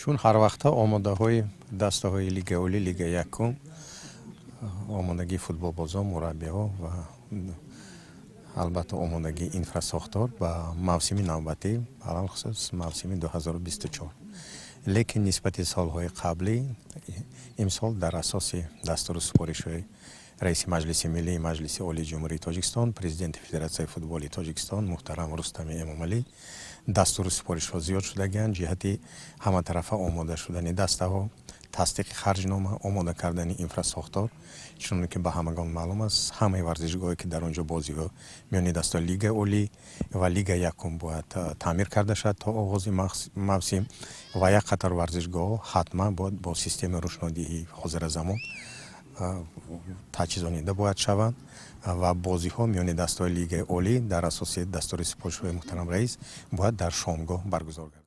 чун ҳар вақта омодаҳои дастаҳои лигаи олӣ, лигаи якум, омодагии футболбозон, мураббиҳо ва албатта омодагии инфрасохтор ба мавсими навбатӣ, алахусус мавсими 2024. лекин нисбати солҳои қаблӣ имсол дар асоси дастуру супоришҳои раиси маҷлиси миллии маҷлиси олии ҷумҳурии тоҷикистон, президенти федератсияи футболи тоҷикистон муҳтарам Рустами Эмомалӣ дастуру супоришҳо зиёд шудагиянд ҷиҳати ҳаматарафа омода шудани дастаҳо, тасдиқи харҷнома, омода кардани инфрасохтор, чуноне ки ба ҳамагон маълум аст, ҳамаи варзишгоҳе ки дар онҷо бозиҳо миёни дастаҳои лигаи олӣ ва лигаи якум бояд таъмир карда шавад то оғози мавсим ва як қатор варзишгоҳҳо ҳатман бояд бо системаи рӯшнодиҳии ҳозиразамон таҷҳизонида бояд шаванд ва бозиҳо миёни дастаҳои лигаи олӣ дар асоси дастури супоришҳои муҳтарам раис бояд дар шомгоҳ баргузор гардад.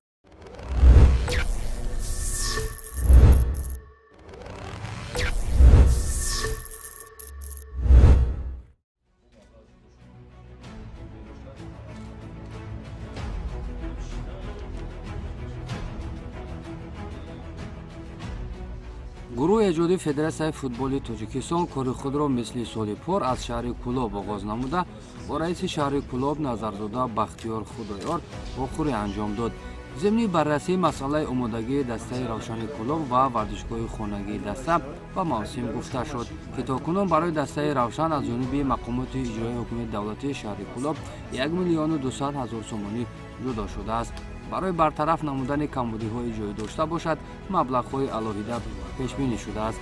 гурӯҳи эҷодии Федератсияи футболи Тоҷикистон кори худро мисли соли пор аз шаҳри Кӯлоб оғоз намуда, бо раиси шаҳри Кӯлоб Назарзода Бахтиёр Худоёр вохӯрӣ анҷом дод. зимни баррасии масъалаи омодагии дастаи равшани Кӯлоб ва варзишгоҳи хонагии даста ба мавсим гуфта шуд, ки токунун барои дастаи равшан аз ҷониби мақомоти иҷроии ҳукуми давлатии шаҳри Кӯлоб 1 миллиону 200 ҳазор сомонӣ ҷудо шудааст. барои бартараф намудани камбудиҳои ҷой дошта бошад, маблағҳои алоҳида пешбинӣ шудааст.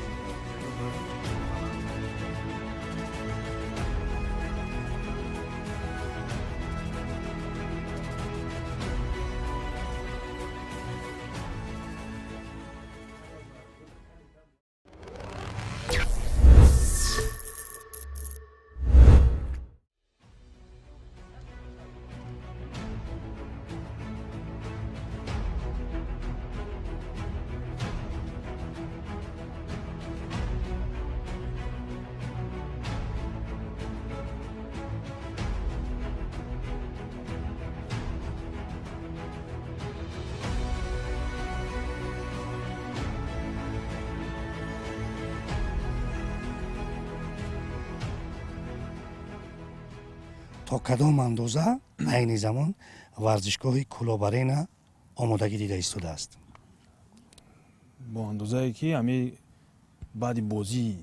то кадом андоза айни замон варзишгоҳи Кӯлоб-арена омодагӣ дида истодааст? бо андозае ки ҳами баъди бозии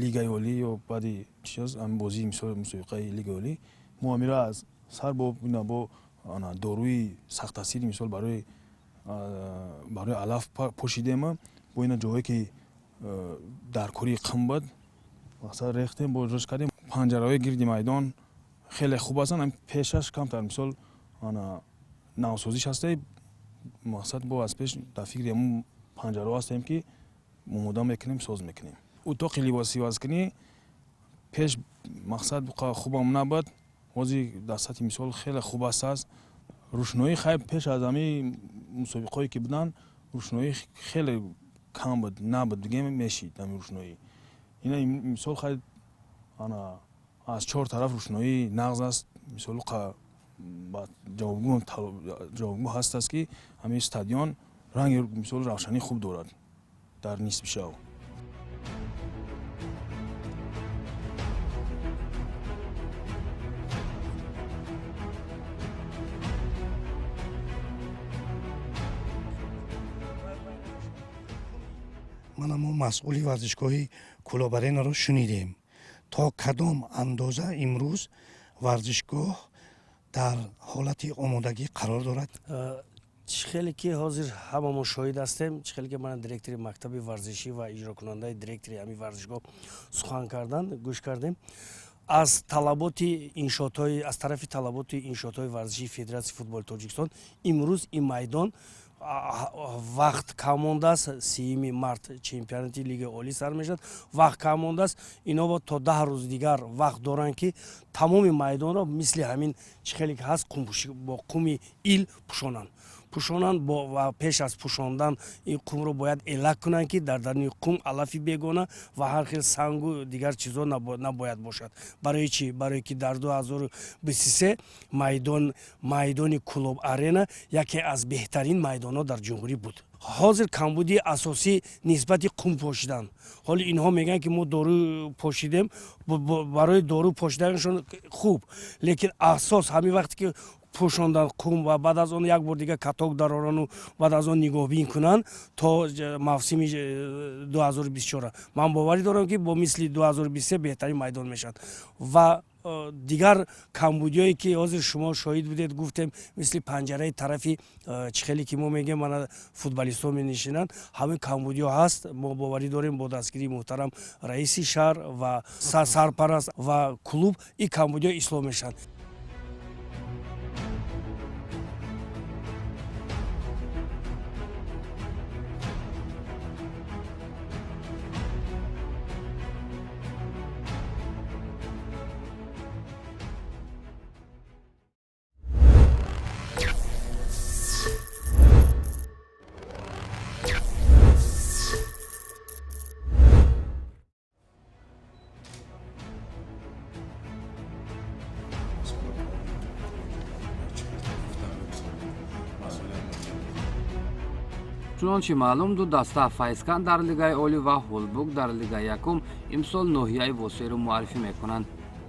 лигаи олӣ ё баъди ҳами бозии мусобиқаи лигаи олӣ мо ҳамира аз сар бо доруи сахтасири мисол барои алаф пошидем, бо ина ҷоҳое ки даркории қимбат мақсад рехтем бо ҷош кардем. панҷараҳои гирди майдон хеле хуб ҳастанд, пешаш камтар мисол навсозиш ҳастай, мақсад бо аз пеш дар фикри ҳамун панҷараҳо ҳастем ки омода мекунем, соз мекунем. утоқи либоси вазкунӣ пеш мақсад хубам набуд, ҳозир дар сатҳи мисол хеле хуб ҳастааст. рӯшноӣ хай пеш аз ҳамаи мусобиқаҳое ки буданд рӯшноӣ хеле кам буд, набуд дигар мешид ҳамин рӯшноӣ. ина мисол хай аз чор тараф рӯшноӣ нағз аст. мисол ҷавобгӯ ҳаст аст ки ҳамин стадион ранги мисол равшанӣ хуб дорад дар нисфи шав. мана мо масъули варзишгоҳи Кӯлоб-аренаро шунидем. то кадом андоза имрӯз варзишгоҳ дар ҳолати омодагӣ қарор дорад? хеле ки ҳозир ҳамамон шоҳид ҳастем, хеле ки мана директори мактаби варзишӣ ва иҷрокунандаи директори ҳамин варзишгоҳ сухан кардан гӯш кардем. аз тарафи талаботи иншоотҳои варзишии Федератсияи футболи Тоҷикистон имрӯз ин майдон вақт кам мондааст. 3 март чемпионати лигаи олӣ сар мешавад. вақт кам мондааст. ино то 10 рӯз дигар вақт доранд ки тамоми майдонро мисли ҳамин чихеле ки ҳаст бо қуми ил пӯшонанд ва пеш аз пӯшондан ин қумро бояд элак кунанд ки дар даруни қум алафи бегона ва ҳар хел сангу дигар чизо набояд бошад. барои чӣ? барое ки дар 2023 майдони Кӯлоб-арена яке аз беҳтарин майдонҳо дар ҷумҳурӣ буд. ҳозир камбудии асосӣ нисбати қум пошидан. ҳоли инҳо мегӯянд ки мо дору пошидем, барои дору пошиданашон хуб, лекин асос ҳамин вақте ки пӯшондан қум ва баъд аз он як бор дига каток дарорану баъд аз он нигоҳбин кунанд то мавсими 2024. Ман боварӣ дорам ки бо мисли 2023 беҳтарин майдон мешавад. Ва дигар камбудиҳое ки ҳозир шумо шоҳид будед, гуфтем мисли панҷараи тарафи чихеле ки мо мегӯем мана футболистҳо менишинанд, ҳамин камбудиҳо ҳаст. мо боварӣ дорем бо дастгирии муҳтарам раиси шаҳр ва сарпараст ва клуб ин камбудиҳо ислоҳ мешаванд. чунончи маълум ду даста файзкан дар лигаи олӣ ва ҳолбук дар лигаи якум имсол ноҳияи восеро муаррифӣ мекунанд.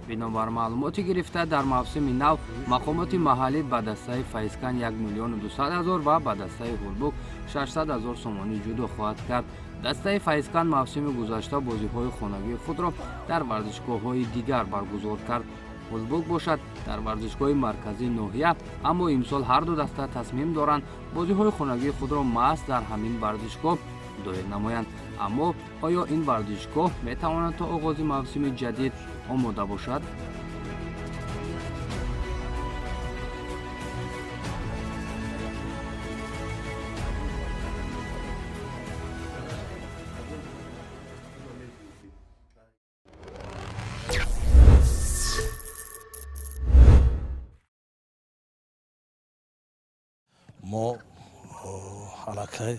бинобар маълумоти гирифта дар мавсими нав мақомоти маҳаллӣ ба дастаи файзкан 1 млн 200 000 ва ба дастаи ҳолбук 600 000 сомонӣ ҷудо хоҳад кард. дастаи файзкан мавсими гузашта бозиҳои хонагии худро дар варзишгоҳҳои дигар баргузор кард. ҳолбук бошад дар варзишгоҳи марказии ноҳия, аммо имсол ҳарду даста тасмим доранд бозиҳои хонагии худро маҳз дар ҳамин варзишгоҳ доир намоянд. аммо оё ин варзишгоҳ метавонад то оғози мавсими ҷадид омода бошад? мо ҳалакай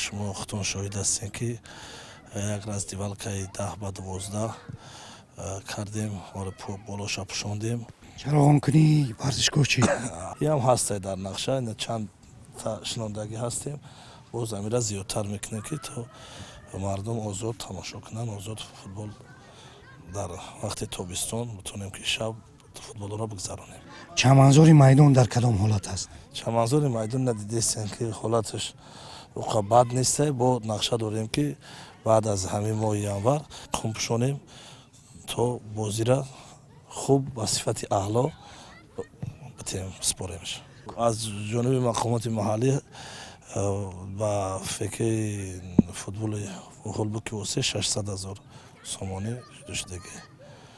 шумо худтон шоҳид ҳастем ки як раздевалкаи 10-12 кардем, болоша пӯшондем. чароғонкунӣ варзишгоҳ чӣ? ям ҳастай дар нақша чанд та шинондагӣ ҳастем. боз амира зиёдтар мекунем ки то мардум озод тамошо кунанд, озод футбол дар вақти тобистон битонем ки шаб футболро бигзаронем. чаманзори майдон дар кадом ҳолат аст? чаманзори майдон надидестем ки ҳолаташ уқа бад нестай. бо нақша дорем ки баъд аз ҳамин моҳи январ қум пӯшонем то бозира хуб ба сифати аъло битем споремш. аз ҷониби мақомоти маҳаллӣ ба фекаи футболи ҳолбуки восе 600 000 сомонӣ ҷудо шудагӣ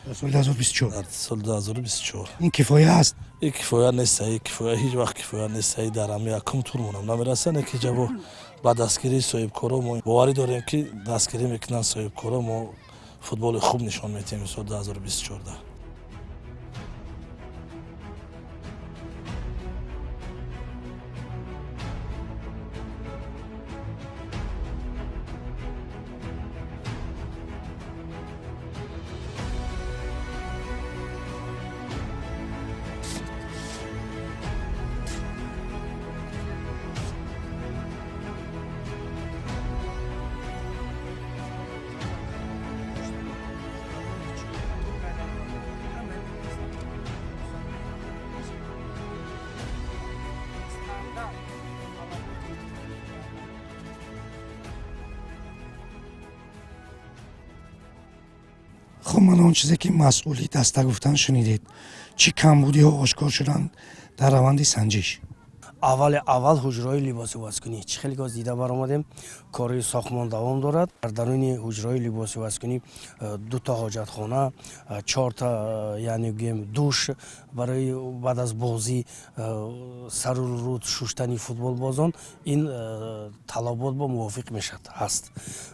дар соли 2024. дар соли 2024. ин кифоя аст? ин кифоя нестаи кифоя ҳеҷ вақт кифоя нестаи дар ҳами якум тур монам намераса натиҷа бо ба дастгирии соҳибкоро мо боварӣ дорем ки дастгирӣ мекунанд соҳибкоро. мо футболи хуб нишон медиҳем соли 2024. خب من آن چیزی که مسئولی دسته گفتن شنیدید چی کمبودی ها آشکار شدن در روند سنجش؟ аввал ҳуҷраи либоси васкунӣ чӣ хеле гоз дида баромадем. кори сохтмон давом дорад. дар даруни ҳуҷраи либоси васкунӣ 2 ҳоҷатхона, 4 яъне гӯем душ барои баъд аз бозӣ сару руд шуштани футболбозон. ин талабот бо мувофиқ мешавад ҳаст.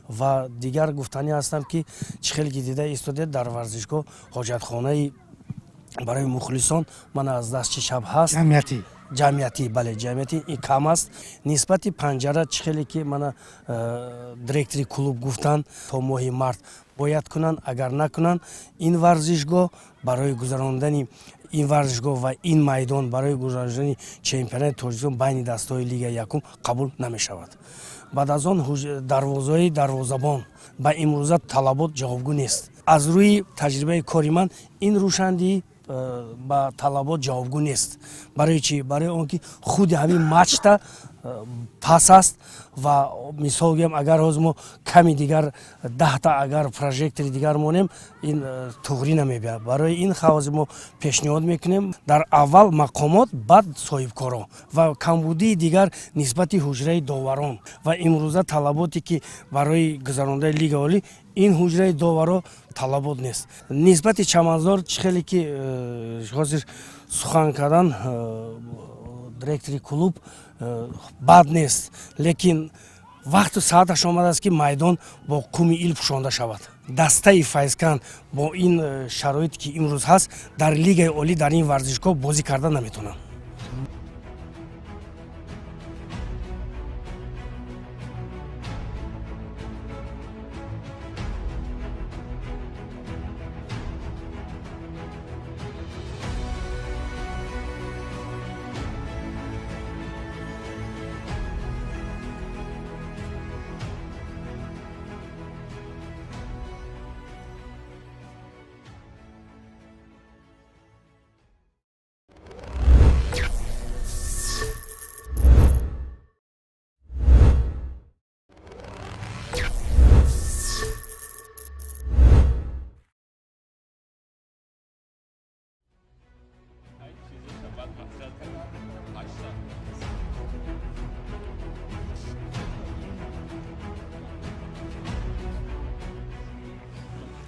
ва дигар гуфтанӣ ҳастам ки чӣ хеле ки дида истодед дар варзишгоҳ ҳоҷатхонаи барои мухлисон мана аз дастчи шаб ҳаст. ҷамъияти бале ҷамъияти ин кам аст. нисбати панҷара чӣ хеле ки мана директори клуб гуфтанд то моҳи март бояд кунанд, агар накунанд ин варзишгоҳ барои гузарондани ин варзишгоҳ ва ин майдон барои гузарондани чемпионати Тоҷикистон байни дастаҳои Лигаи Якум қабул намешавад. баъд аз он дарвозаҳои дарвозабон ба имрӯза талабот ҷавобгӯ нест. аз рӯи таҷрибаи кори ман ин рӯшандии ба талабот ҷавобгӯ нест. барои чӣ? барои он ки худи ҳамин матчта пас аст ва мисол гӯям агар ҳозир мо ками дигар 10 агар прожектори дигар монем ин туғрӣ намебиёд. барои ин ҳозир мо пешниҳод мекунем дар аввал мақомот баъд соҳибкоро ва камбудии дигар нисбати ҳуҷраи доварон ва имрӯза талаботе ки барои гузарондаи Лигаи Олӣ ин ҳуҷраи доваро талабот нест. нисбати чаманзор чӣ хеле ки ҳозир сухан кардан директори клуб бад нест, лекин вақту сааташ омадааст ки майдон бо куми ил пӯшонда шавад. дастаи Файзкан бо ин шароите ки имрӯз ҳаст дар Лигаи Олӣ дар ин варзишгоҳ бозӣ карда наметавонанд.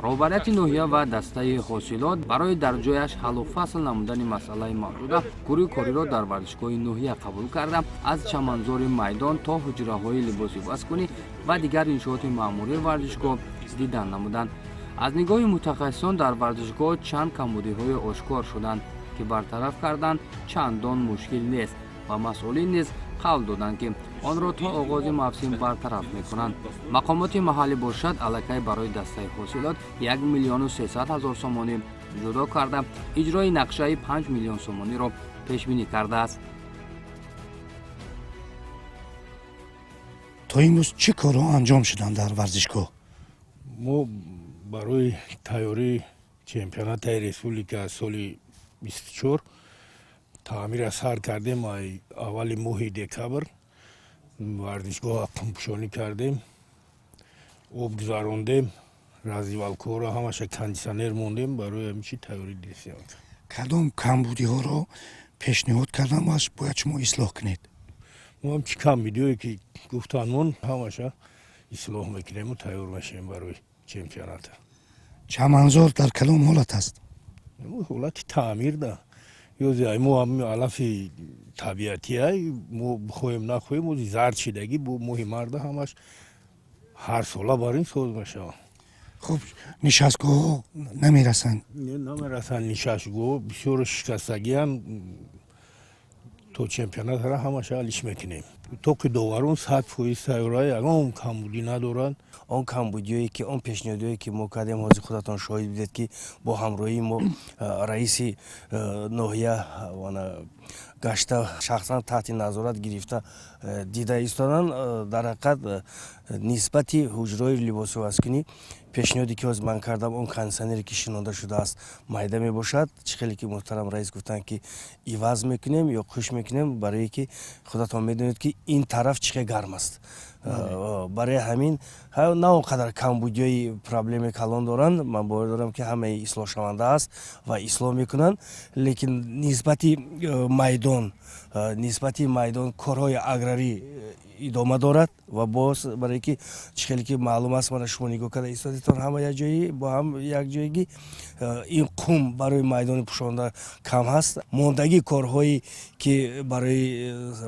роҳбарияти ноҳия ва дастаи ҳосилот барои дар ҷояш ҳаллу фасл намудани масъалаи мавҷуда гурӯҳи кориро дар варзишгоҳи ноҳия қабул карда аз чаманзори майдон то ҳуҷраҳои либоси баскунӣ ва дигар иншооти маъмурии варзишгоҳ дидан намуданд. аз нигоҳи мутахассисон дар варзишгоҳ чанд камбудиҳое ошкор шуданд ки бартараф кардан чандон мушкил нест ва масъулин низ қавл доданд ки онро то оғози мавсим бартараф мекунанд. мақомоти маҳаллӣ бошад аллакай барои дастаи ҳосилот 1 миллиону 300 ҳазор сомонӣ ҷудо карда иҷрои нақшаи 5 миллион сомониро пешбинӣ кардааст. то имрӯз чӣ корҳо анҷом шуданд дар варзишгоҳ? мо барои тайёрии чемпионати республика соли 24 таъмира сар кардем. аввали моҳи декабр варзишгоҳ қумпӯшонӣ кардем, об гузарондем, раздевалкаҳоро ҳамаша кондитсионер мондем барои ҳамчи тайёрӣ дистем. кадом камбудиҳоро пешниҳод кардан бояд шумо ислоҳ кунед? мо ҳамчи камбудиҳое ки гуфтанд мон ҳамаша ислоҳ мекунему тайёр мешавем барои чемпионата. чаманзор дар калом ҳолат аст? ҳолати таъмир да ёзе мо алафи табиатия мо бихоҳем нахоҳем ози зард шидагӣ бо моҳи марда ҳамаш ҳар сола бар ин соз мешавад. хуб нишастгоҳҳо намерасанд? намерасанд нишастгоҳ бисёр шикастагиам то чемпионатара ҳамаша ҳалиш мекунем. то ки доварон 100% тайёра ягон камбудӣ надоранд. он камбудиҳое ки он пешниҳодие ки мо кардем ҳозир худатон шоҳид будед ки бо ҳамроҳии мо раиси ноҳия гашта шахсан таҳти назорат гирифта дида истоданд. дар ҳақиқат нисбати ҳуҷраҳои либосиваскунӣ пешниҳоде ки ҳозир ман кардам он кондитсионере ки шинода шудааст майда мебошад. чӣ хеле ки муҳтарам раис гуфтанд ки иваз мекунем ё хушк мекунем барое ки худатон медонед ки ин тараф чӣ хел гарм аст. барои ҳамин на он қадар камбудиҳои проблемаи калон доранд. ман бовар дорам ки ҳамаи ислоҳшаванда аст ва ислоҳ мекунанд, лекин нисбати майдон корҳои аграрӣ идома дорад ва боз барое ки чӣ хеле ки маълум аст мана шумо нигоҳ карда истодитон ҳама якҷоӣ бо ҳам якҷоягӣ ин қум барои майдони пӯшонда кам ҳаст. мондагии корҳое ки барои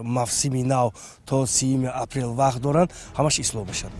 мавсими нав то 30 апрел вақт доранд ҳамаш ислоҳ мешавад.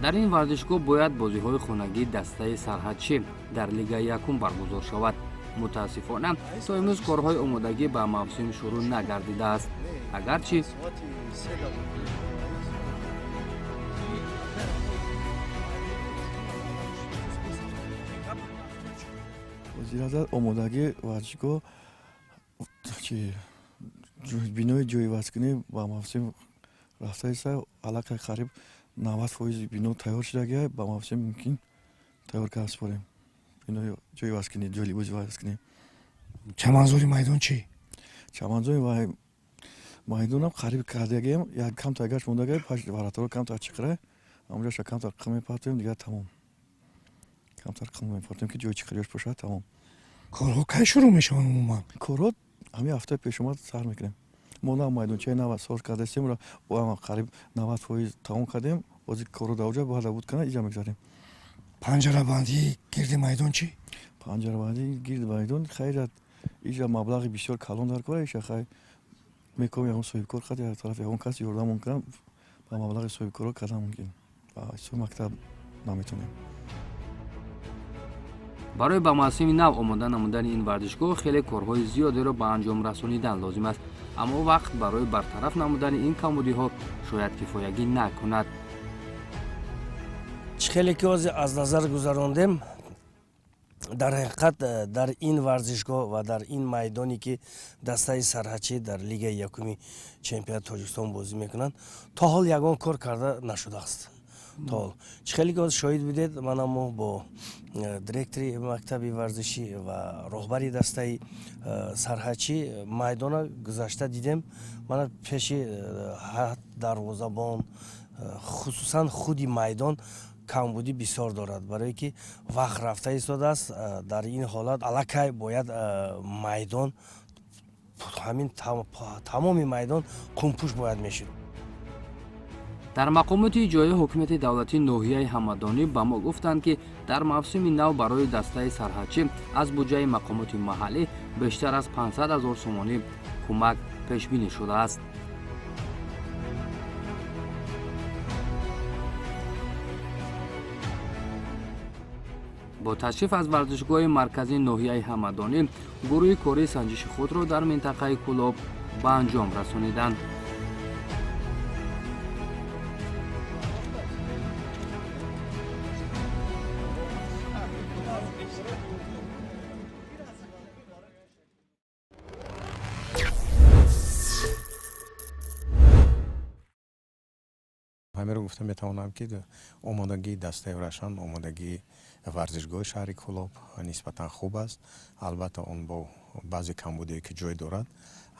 дар ин варзишгоҳ бояд бозиҳои хонагии дастаи сарҳадчӣ дар лигаи якум баргузор шавад. мутаассифона то имрӯз корҳои омодагӣ ба мавсим шурӯъ нагардидааст. агарчи вазиратар омодагӣ варзишгоҳ бинои ҷойвазкунӣ ба мавсим рафтааста аллакай қариб 90% бино тайёр шудагия ба мавсим мумкин тайёр карда супорем. бинои ҷойвазкунӣ ҷолибози вазкунӣ. чаманзори майдон чӣ? чаманзори майдонам қариб кардагием як камтар гаш мондагия паш варатаро камтар чиқра амҷаша камтар қим мепартем дигар тамом. камтар қим мепартем ки ҷои чиқриёш бошад тамом. корҳо кай шурӯъ мешаванд умуман? корҳо ҳамин ҳафтаи пешомад сар мекунем. мо на майдончаи нава соз кардастем қариб 90% тамом кардем. бози корҳо давҷа баъда буд кана иҷа мегзарем. панҷарабандии гирди майдон чӣ? панҷарабандии гирди майдон хайрат иҷа маблағи бисёр калон дар кора иша хай мекунем ягон соҳибкор қад як тараф ягон кас ёрдамон кунад ба маблағи соҳибкорро кардан мумкин. ба исо мактаб наметонем. барои ба мавсими нав омода намудани ин варзишгоҳ хеле корҳои зиёдеро ба анҷом расонидан лозим аст, аммо вақт барои бартараф намудани ин камбудиҳо шояд кифоягӣ накунад. чӣ хеле ки ҳозир аз назар гузарондем, дар ҳақиқат дар ин варзишгоҳ ва дар ин майдоне ки дастаи сарҳадчӣ дар лигаи якуми чемпионати тоҷикистон бозӣ мекунанд, то ҳол ягон кор карда нашудааст. то ҳол чӣ хеле ки ҳозир шоҳид будед, манамо бо директори мактаби варзишӣ ва роҳбари дастаи сарҳадчӣ майдона гузашта дидем. мана пеши дарвозабон хусусан худи майдон камбудӣ бисёр дорад, барое ки вақт рафта истодааст. дар ин ҳолат аллакай бояд майдон ҳамин тамоми майдон қумпӯш бояд мешуд. дар мақомоти иҷроии ҳокимияти давлатии ноҳияи ҳамадонӣ ба мо гуфтанд, ки дар мавсими нав барои дастаи сарҳадчӣ аз буҷаи мақомоти маҳаллӣ бештар аз 500 000 сомонӣ кӯмак пешбинӣ шудааст. бо ташриф аз варзишгоҳи марказии ноҳияи ҳамадонӣ гурӯҳи кории санҷиши худро дар минтақаи Кӯлоб ба анҷом расониданд. ҳамеро гуфта метавонам ки омодагии дастаи равшан, омодагии варзишгоҳи шаҳри Кӯлоб нисбатан хуб аст. албатта он бо баъзе камбудие ки ҷой дорад.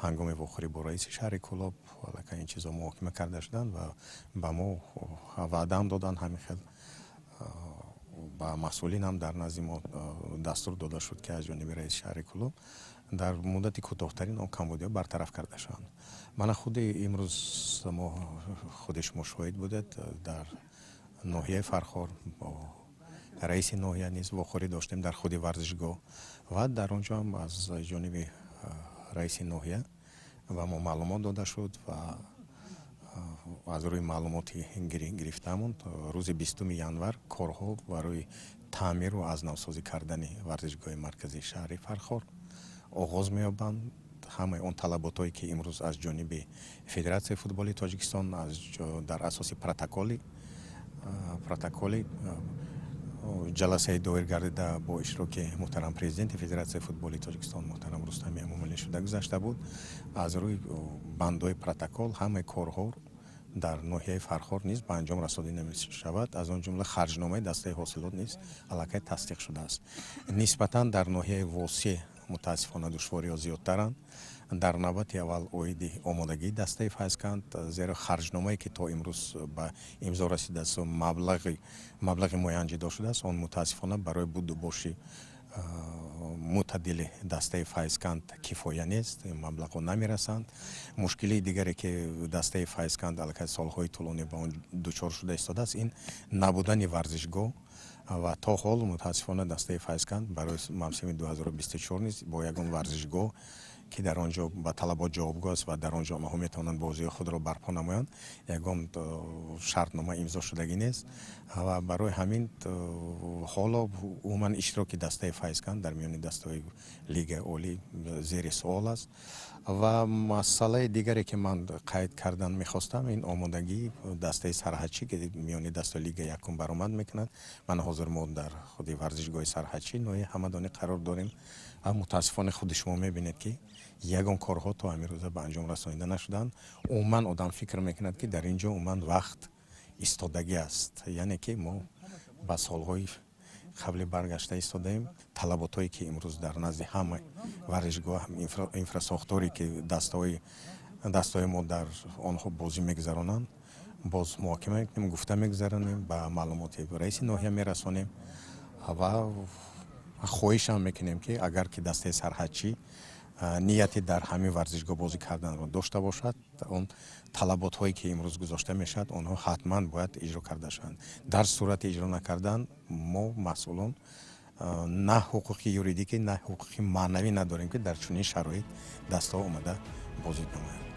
ҳангоми вохӯрӣ бо раиси шаҳри Кӯлоб аллакай ин чизо муҳокима карда шуданд ва ба мо ваъдаам доданд. ҳамин хел ба масъулин ҳам дар назди мо дастур дода шуд ки аз ҷониби раиси шаҳри Кӯлоб дар муддати кӯтоҳтарин он камбудиҳо бартараф карда шаванд. мана худи имрӯз худи шумо шоҳид будед дар ноҳияи Фархор бо раиси ноҳия низ вохӯрӣ доштем дар худи варзишгоҳ ва дар он ҷо ҳам аз ҷониби раиси ноҳия ва мо маълумот дода шуд ва аз рӯи маълумоти гирифтаамон рӯзи 20 январ корҳо барои таъмиру аз навсозӣ кардани варзишгоҳи марказии шаҳри Фархор оғоз меёбанд. ҳамаи он талаботое ки имрӯз аз ҷониби Федератсияи футболи Тоҷикистон дар асоси протоколи ҷаласаи доир гардида бо иштироки муҳтарам президенти Федератсияи футболи Тоҷикистон муҳтарам Рустами Эмомалӣ гузашта буд. аз рӯи бандҳои протокол ҳамаи корҳо дар ноҳияи Фархор низ ба анҷом расонида мешавад. аз он ҷумла харҷномаи дастаи ҳосилот низ аллакай тасдиқ шудааст. нисбатан дар ноҳияи Восие мутаассифона душвориҳо зиёдтаранд. дар навбати аввал оиди омодагии дастаи файзканд, зеро харҷномае ки то имрӯз ба имзо расидааст маблағи муайян ҷидо шудааст, он мутаассифона барои будубоши мутаддили дастаи файзканд кифоя нест, маблағҳо намерасанд. мушкилии дигаре ки дастаи файзканд аллакай солҳои тӯлонӣ ба он дучор шуда истодааст, ин набудани варзишгоҳ ва то ҳол мутаассифона дастаи файзканд барои мавсими 2024 низ бо ягон варзишгоҳ که در آنجا با طلبات جوابگو است و در آنجا آنها میتوانند بازی خود را برپا نمایند یگان شرطنامه امضا شدگی نیست و برای همین حالا عموما اشتراک دسته فیضکن در میان دسته لیگ اولی زیر سوال است و مسئله دیگری که من قید کردن میخواستم این آمادگی دسته سرحدچی که میان دسته لیگ یکم برآمد میکند. من حاضر ما در خود ورزشگاه سرحدچی نوی همدانی قرار داریم و متاسفانه خود شما میبینید که یگان کارها تا امروزه به انجام رسانیده نشدن. عموما آدم فکر میکند که در اینجا عموما وقت ایستادگی است، یعنی که ما با سالهای قبل برگشته ایستادیم. طلباتایی که امروز در نزد همه ورزشگاه اینفراساختوری که دستای ما در آنها بازی میگذرانند باز محاکمه میکنیم، گفته میگذرانیم، به معلومات رئیس ناحیه میرسانیم و خواهش هم میکنیم که اگر که دسته سرحدچی نیتی در همین ورزشگاه بازی کردن رو داشته باشد اون طلبات هایی که امروز گذاشته میشد آنها حتما باید اجرا کرده شوند. در صورت اجرا نکردن ما مسئولان نه حقوقی یوریدیکی نه حقوقی معنوی نداریم که در چنین شرایط دستا اومده بازی نماید.